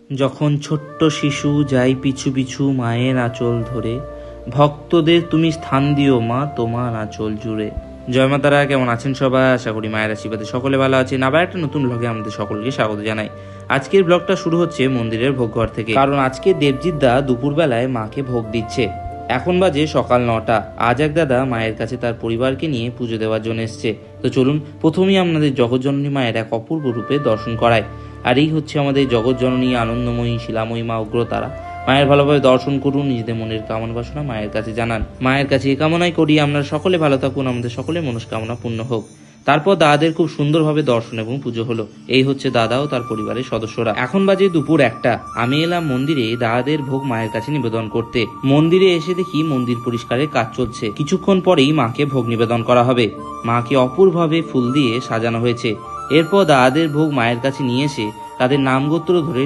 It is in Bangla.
যখন ছোট্ট শিশু যাই পিছু পিছু মায়ের আঁচল ধরে, ভক্তদের তুমি স্থান দিও মা তোমার আঁচল জুড়ে। জয় মা তারা, কেমন আছেন সবাই? আশা করি মায়ের আশীর্বাদে সকলে ভালো আছেন। আবার একটা নতুন ব্লগে আমাদের সকলকে স্বাগত জানাই। আজকের ব্লগটা শুরু হচ্ছে মন্দিরের ভোগঘর থেকে, কারণ আজকে দেবজিৎ দা দুপুরবেলায় মাকে ভোগ দিচ্ছে। এখন বাজে সকাল 9টা। আজ এক দাদা মায়ের কাছে তার পরিবারকে নিয়ে পুজো দেওয়ার জন্য এসছে। তো চলুন প্রথমেই আপনাদের জগৎজননী মায়ের এক অপূর্ব রূপে দর্শন করায়। আর এই হচ্ছে আমাদের জগৎজননী আনন্দময়ী শিলাময়ী মা উগ্রতারা। মায়ের ভালোভাবে দর্শন করুন, নিজেদের মনের কামনা বাসনা মায়ের কাছে জানান। মায়ের কাছে এই কামনাই করি আমরা সকলে ভালো থাকুন, আমাদের সকলের মনস্কামনা পূর্ণ হোক। তারপর দাদাদের খুব সুন্দরভাবে দর্শন এবং পুজো হলো। এই হচ্ছে দাদা ও তার পরিবারের সদস্যরা। এখন বাজে দুপুর 1টা। আমি এলাম মন্দিরে দাদাদের ভোগ মায়ের কাছে নিবেদন করতে। মন্দিরে এসে দেখি মন্দির পরিষ্কারের কাজ চলছে। কিছুক্ষণ পরেই মাকে ভোগ নিবেদন করা হবে। মাকে অপূর্বভাবে ফুল দিয়ে সাজানো হয়েছে। এরপর দাদাদের ভোগ মায়ের কাছে নিয়ে এসে তাদের নাম গোত্র ধরে